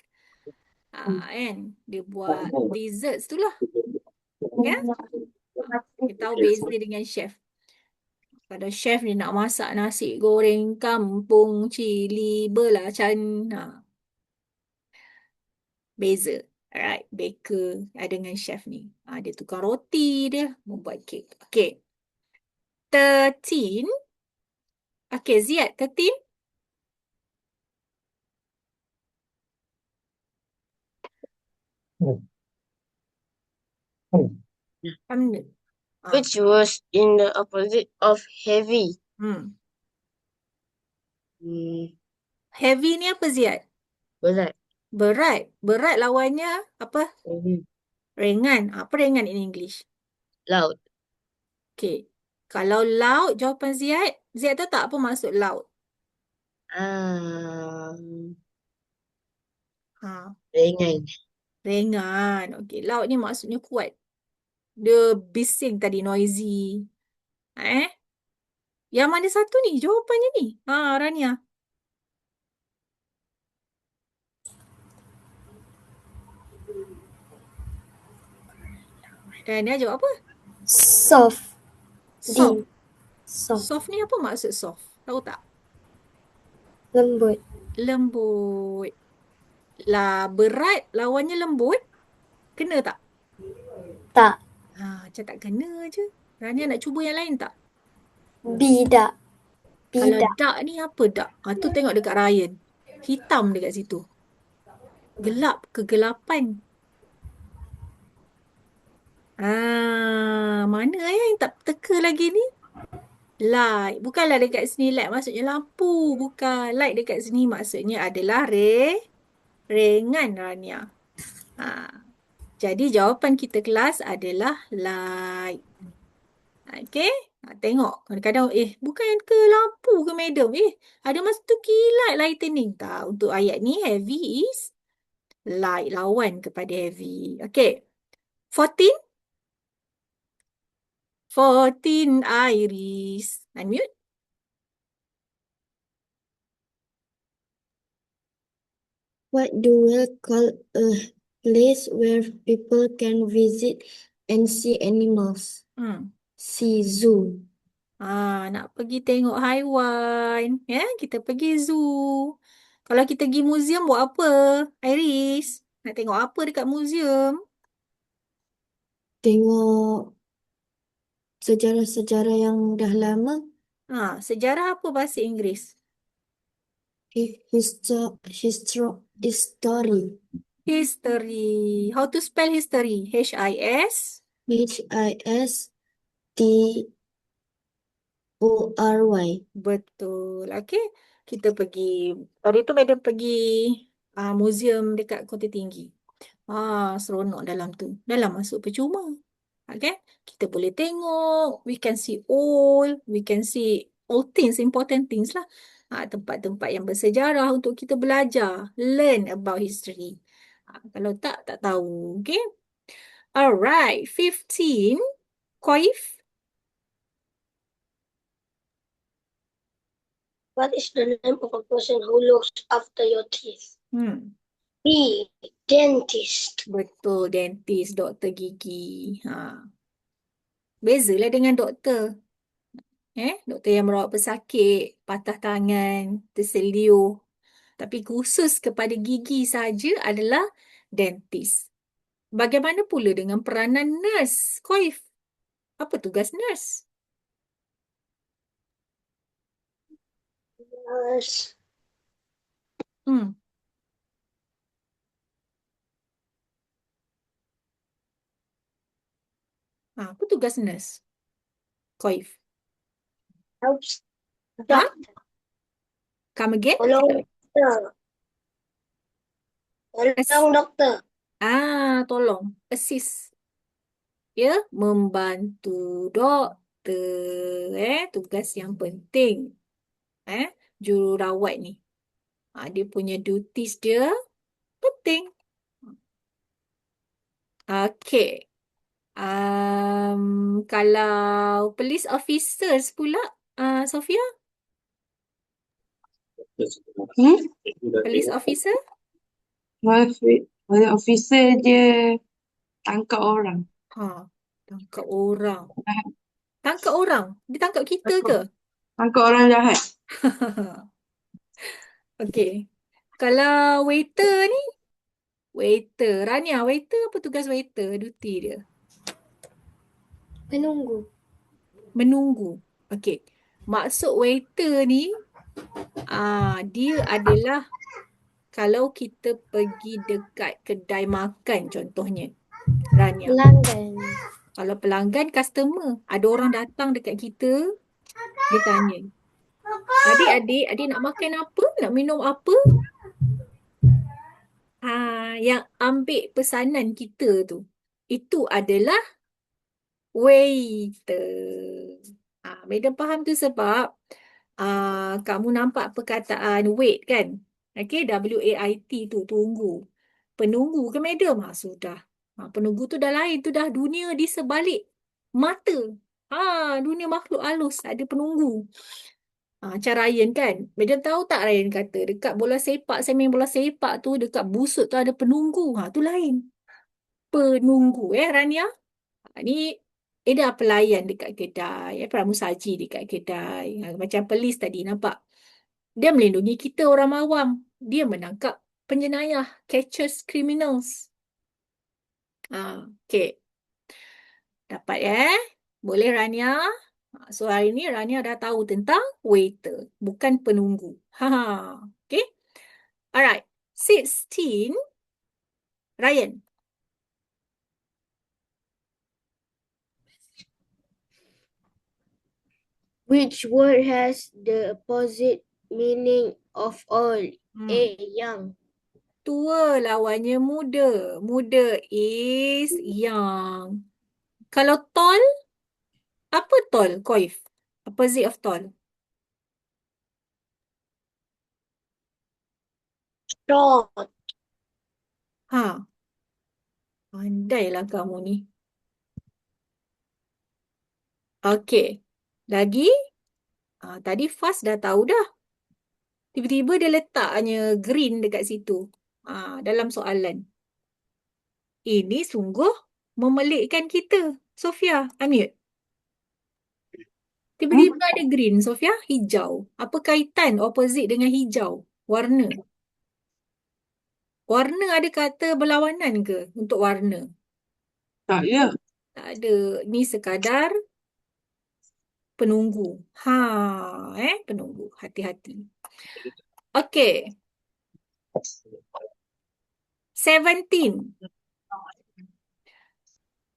Kan? Dia buat desserts tu lah. Ya? Kita tahu beza dengan chef. Kalau chef dia nak masak nasi goreng kampung, cili, belacan. Beza. Alright, baker dengan chef ni. Dia tukang roti dia, membuat kek. Okay. 13. Okay, Ziad, 13. Hamid. Which was in the opposite of heavy? Heavy ni apa, Ziad? Berat. Berat. Berat lawannya apa? Heavy. Ringan. Apa ringan in English? Loud. Okay. Kalau loud, jawapan Ziad. Ziad tahu tak apa maksud loud? Ringan. Ringan. Okay. Loud ni maksudnya kuat. Dia bising tadi, noisy. Yang mana satu ni? Jawapannya ni. Rania. Rania jawab apa? Soft. Soft. Soft. Soft ni apa maksud soft? Tahu tak? Lembut. Lembut. Berat lawannya lembut. Kena tak? Tak. Macam tak kena je. Rania nak cuba yang lain tak? Bidak. Kalau Bidak. dark ni apa dark? Tu tengok dekat Ryan. Hitam dekat situ. Gelap, kegelapan. Mana yang tak teka lagi ni? Light. Bukanlah dekat sini light maksudnya lampu. Bukan. Light dekat sini maksudnya adalah ringan, Rania. Jadi jawapan kita kelas adalah light. Okay. Tengok. Kadang-kadang, bukan ke lampu ke madam? Ada masa tu kilat lightening. Tak. Untuk ayat ni, heavy is light. Lawan kepada heavy. Okay. 14. 14, Iris. Unmute. What do we call a place where people can visit and see animals? See zoo. Nak pergi tengok haiwan. Ya, kita pergi zoo. Kalau kita pergi museum buat apa, Iris? Nak tengok apa dekat museum? Tengok sejarah-sejarah yang dah lama. Sejarah apa bahasa Inggeris? History. History. How to spell history? H-I-S? History. Betul. Okay. Kita pergi. Tadi tu madam pergi museum dekat Kota Tinggi. Seronok dalam tu. Dalam masuk percuma. Okay. Kita boleh tengok. We can see all things, important things lah. Tempat-tempat yang bersejarah untuk kita belajar. Learn about history. Kalau tak tahu. Okay. Alright. 15. Qaif. What is the name of a person who looks after your teeth? B. Dentist. Betul, dentist, doktor gigi. Bezalah dengan doktor. Doktor yang merawat pesakit, patah tangan, terseluh. Tapi khusus kepada gigi saja adalah dentist. Bagaimana pula dengan peranan nurse? Koif, apa tugas nurse? Nurse. Hmm. Apa tugas nurse? Koif. Helps Ha? doctor. Come again? Tolong doktor. Tolong doktor. Tolong. Assist. Ya, membantu doktor. Tugas yang penting. Jururawat ni. Dia punya duties dia penting. Okey. Kalau police officers pula, Sofia, police officer? Oleh officer dia tangkap orang. Tangkap orang. Tangkap orang? Dia tangkap kita ke? Tangkap orang jahat. Okey. Kalau waiter ni, waiter. Rania, waiter apa tugas waiter? Duty dia. Menunggu. Menunggu. Okey. Maksud waiter ni, dia adalah kalau kita pergi dekat kedai makan contohnya. Rania. Pelanggan. Kalau pelanggan, customer. Ada orang datang dekat kita, dia tanya, adik nak makan apa? Nak minum apa? Yang ambil pesanan kita tu, itu adalah waiter. Madam faham tu sebab kamu nampak perkataan wait kan? Okay, WAIT tu, tunggu. Penunggu ke madam? Sudah. Penunggu tu dah lain, tu dah dunia di sebalik mata. Dunia makhluk halus, ada penunggu. Macam Ryan kan? Madam tahu tak Ryan kata, dekat bola sepak, saya main bola sepak tu, dekat busut tu ada penunggu. Tu lain. Penunggu, Rania? Ni dah pelayan dekat kedai, pramusaji dekat kedai. Macam polis tadi nampak. Dia melindungi kita orang awam. Dia menangkap penjenayah, catches criminals. Okay. Dapat Boleh Rania? So hari ni Rania dah tahu tentang waiter, bukan penunggu. Okay. Alright. 16. Ryan. Which word has the opposite meaning of all? A. Young. Tua lawannya muda. Muda is young. Kalau tall, apa tall, Koif? Opposite of tall. Short. Pandailah kamu ni. Okey. Lagi? Tadi fast dah tahu dah. Tiba-tiba dia letaknya green dekat situ. Dalam soalan. Ini sungguh memelikkan kita. Sofia, unmute. Tiba-tiba ada green, Sofia. Hijau. Apa kaitan opposite dengan hijau? Warna. Warna ada kata berlawanan ke untuk warna? Tak ya. Tak ada. Ni sekadar penunggu. Penunggu. Hati-hati. Okey. 17.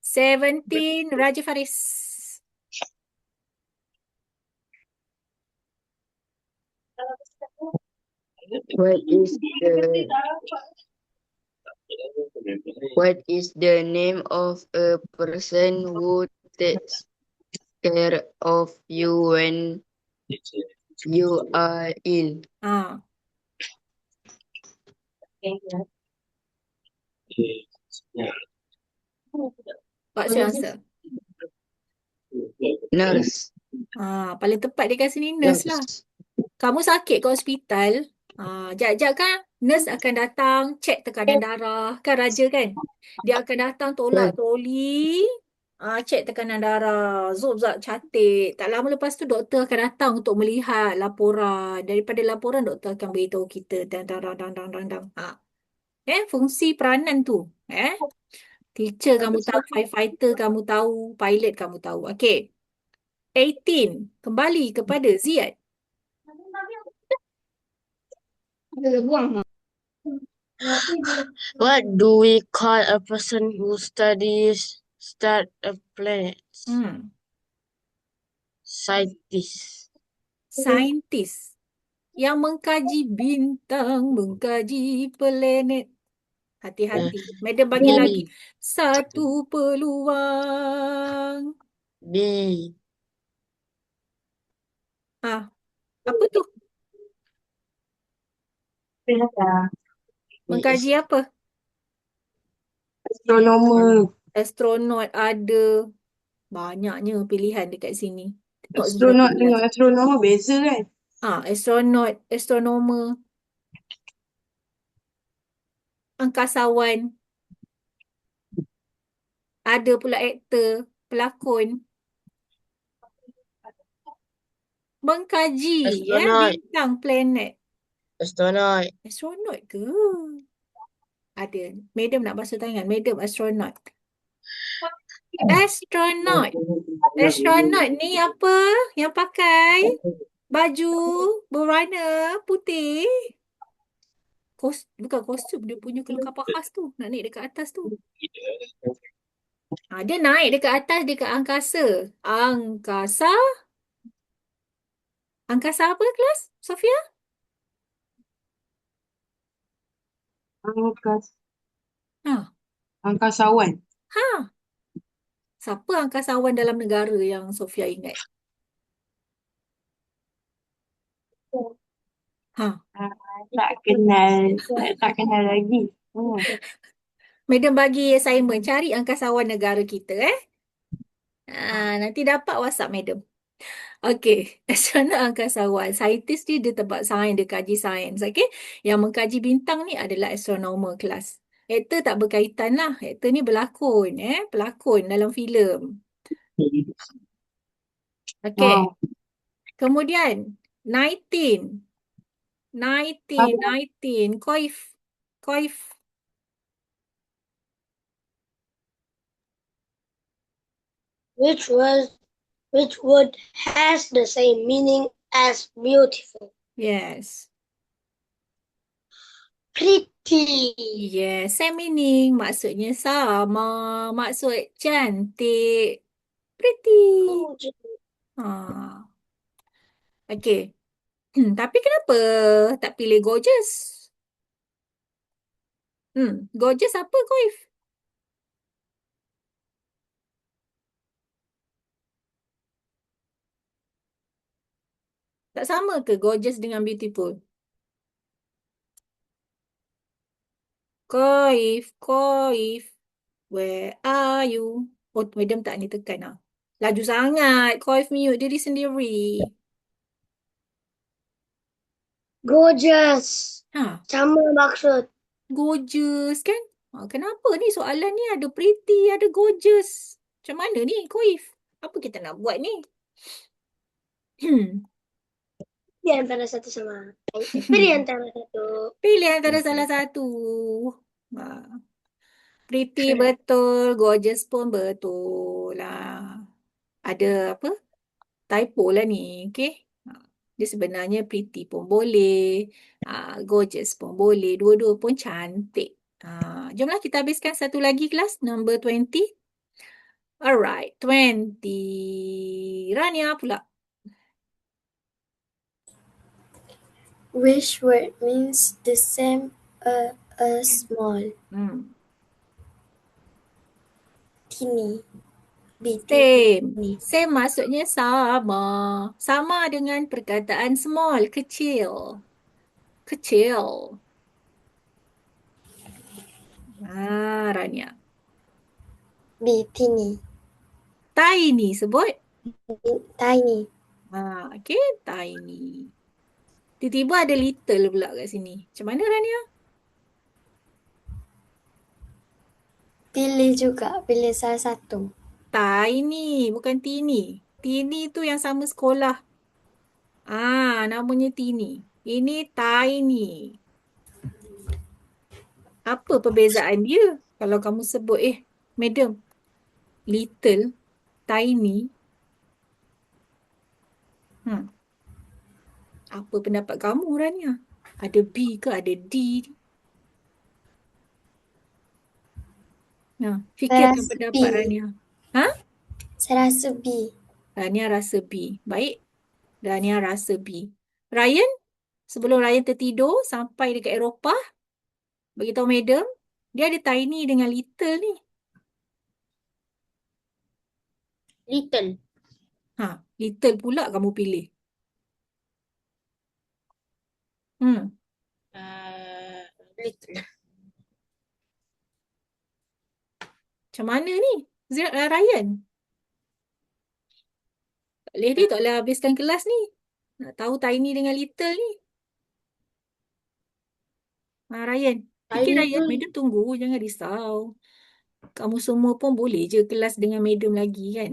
17, Raja Faris. What is the name of a person who takes care of you when you are ill? What's your answer? Nurse. Paling tepat dia kat sini nurse lah. Kamu sakit kat hospital, jap-jap kan nurse akan datang cek tekanan darah. Kan raja kan? Dia akan datang tolak troli, cek tekanan darah, zop-zap cantik. Tak lama lepas tu doktor akan datang untuk melihat laporan. Daripada laporan doktor akan beritahu kita. Fungsi peranan tu. Teacher kamu tahu, firefighter kamu tahu, pilot kamu tahu. Okey. 18. Kembali kepada Ziad. What do we call a person who studies start a planet? Scientist. Saintis yang mengkaji bintang, mengkaji planet. Hati-hati. Madam bagi B. lagi satu peluang. B. Apa tu? Mengkaji apa? Astronomer. Astronot ada banyaknya pilihan dekat sini. Tengok semua Astronot pilihan. dengan astronomer beza kan? Astronot, astronomer, angkasawan, ada pula aktor, pelakon, mengkaji Astronaut. bintang, planet. Astronaut. Astronot ke? Ada. Madam nak basuh tangan. Madam astronot. Astronot. Astronot ni apa? Yang pakai baju berwarna putih. Bukan kostum, dia punya kelengkapan khas tu. Nak naik dekat atas tu. Dia naik dekat atas dekat angkasa. Angkasa. Angkasa apa kelas? Sofia? Angkasawan. Siapa angkasawan dalam negara yang Sofia ingat? Tak kenal lagi. Madam bagi assignment, cari angkasawan negara kita nanti dapat WhatsApp Madam. Okey, astronot angkasawan. Saintis ni dia tempat sains, dia kaji sains. Okey, yang mengkaji bintang ni adalah astronomer kelas. Aktor tak berkaitan lah. Aktor ni berlakon, pelakon dalam filem. Okey. Kemudian 19. Koif. Which word has the same meaning as beautiful? Yes. Pretty. Yes, same meaning. Maksudnya sama. Maksud cantik. Pretty. Okey. Tapi kenapa tak pilih gorgeous? Gorgeous apa, Koif? Tak sama ke gorgeous dengan beautiful? Koif. Where are you? Oh, madam tak ni tekan lah. Laju sangat. Koif mute diri sendiri. Gorgeous. Sama maksud. Gorgeous kan? Kenapa ni soalan ni ada pretty, ada gorgeous. Macam mana ni, Koif? Apa kita nak buat ni? Pilih antara satu sama. Pilih antara satu. Pilih antara salah satu. Pretty betul, gorgeous pun betul lah. Ada apa? Typo lah ni, okay? Dia sebenarnya pretty pun boleh, gorgeous pun boleh, dua-dua pun cantik. Jomlah kita habiskan satu lagi kelas, number 20. Alright, 20. Rania pula. Which word means the same as small? Teeny. Same maksudnya sama. Sama dengan perkataan small, kecil. Kecil. Rania. B. Teeny. Tiny sebut. Tiny. Okay, tiny. Tiba-tiba ada little pula kat sini. Macam mana, Rania? Pilih salah satu. Tiny, bukan teeny. Teeny tu yang sama sekolah. Namanya teeny. Ini tiny. Apa perbezaan dia? Kalau kamu sebut, Madam, little, tiny. Apa pendapat kamu, Rania? Ada B ke ada D? Fikirkan Saya rasa pendapat B. Rania. Ha? Saya rasa B. Rania rasa B. Baik. Rania rasa B. Ryan, sebelum Ryan tertidur sampai dekat Eropah, beritahu madam, dia ada tiny dengan little ni. Little. Little pula kamu pilih. Little. Macam mana ni? Ryan? Tak boleh ni, tak boleh habiskan kelas ni. Nak tahu tiny dengan little ni. Ryan, fikir Tiny Ryan, tu madam tunggu, jangan risau. Kamu semua pun boleh je kelas dengan madam lagi kan?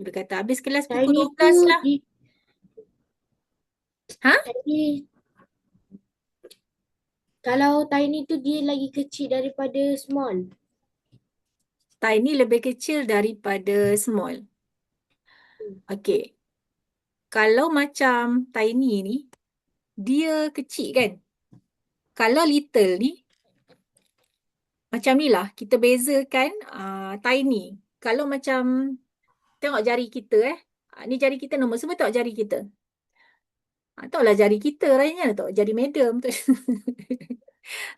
Dia kata habis kelas pukul Tiny 12 tu lah. Tiny, kalau tiny tu dia lagi kecil daripada small. Tiny lebih kecil daripada small. Okey. Kalau macam tiny ni, dia kecil kan? Kalau little ni, macam ni lah. Kita bezakan tiny. Kalau macam, tengok jari kita ni jari kita nombor. Semua tengok jari kita. Taklah jari kita lainnya. Tengok jari madam tu.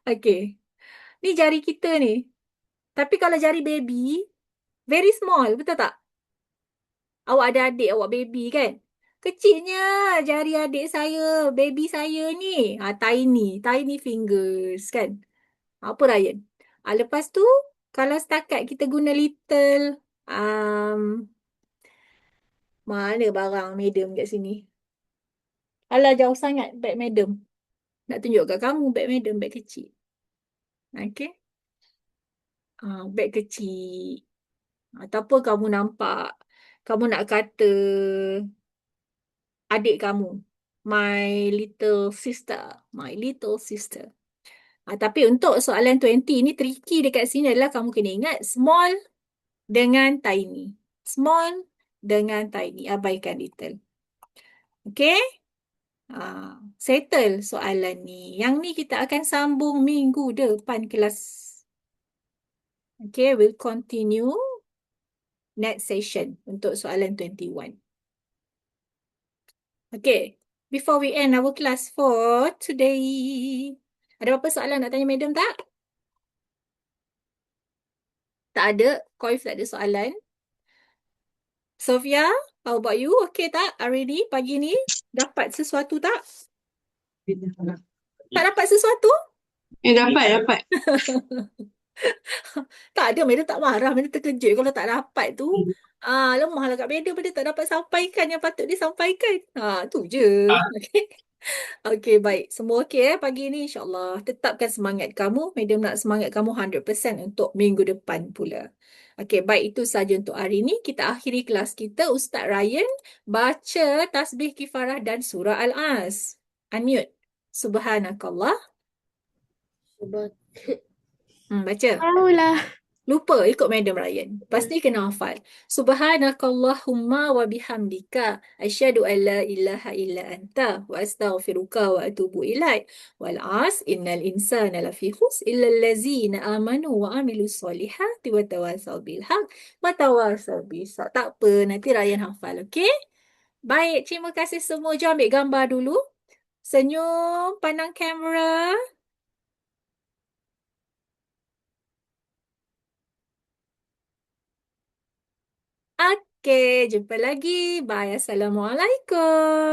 Okey. Ni jari kita ni. Tapi kalau jari baby, very small. Betul tak? Awak ada adik, awak baby kan? Kecilnya jari adik saya, baby saya ni. Tiny. Tiny fingers kan? Apa Ryan? Lepas tu, kalau setakat kita guna little, mana barang madam kat sini? Alah, jauh sangat beg madam. Nak tunjuk kat kamu beg madam, beg kecil. Okey? Beg kecil. Ataupun kamu nampak, kamu nak kata adik kamu, my little sister, my little sister. Tapi untuk soalan 20 ni tricky dekat sini adalah kamu kena ingat small dengan tiny. Small dengan tiny. Abaikan little. Okay? Settle soalan ni. Yang ni kita akan sambung minggu depan kelas. Okay, we'll continue next session untuk soalan 21. Okay, before we end our class for today, ada apa soalan nak tanya madam tak? Tak ada. Koif tak ada soalan. Sofia, how about you? Okay tak hari ni, pagi ni? Dapat sesuatu tak? Tak dapat sesuatu? Dapat. Tak ada, madam tak marah. Madam terkejut kalau tak dapat tu. Lemahlah kat madam, madam tak dapat sampaikan yang patut disampaikan. Tu je. Okay. Okay, baik. Semua okay pagi ni insyaAllah. Tetapkan semangat kamu. Madam nak semangat kamu 100% untuk minggu depan pula. Okay, baik. Itu saja untuk hari ni. Kita akhiri kelas kita. Ustaz Ryan baca tasbih kifarah dan surah Al-As. Unmute. Subhanakallah. Baca. Tahulah. Lupa ikut Madam Ryan. Pasti kena hafal. Subhanakallahumma wa bihamdika asyhadu an la ilaha illa anta wa astaghfiruka wa atubu ilaik. Wal 'as innal insana lafi khus illa allazina amanu wa amilus solihati wa tawasaw bil haq wa tawasaw bis sabr. Tak apa, nanti Ryan hafal, okey? Baik, terima kasih semua. Jom ambil gambar dulu. Senyum, pandang kamera. Okey, jumpa lagi. Bye. Assalamualaikum.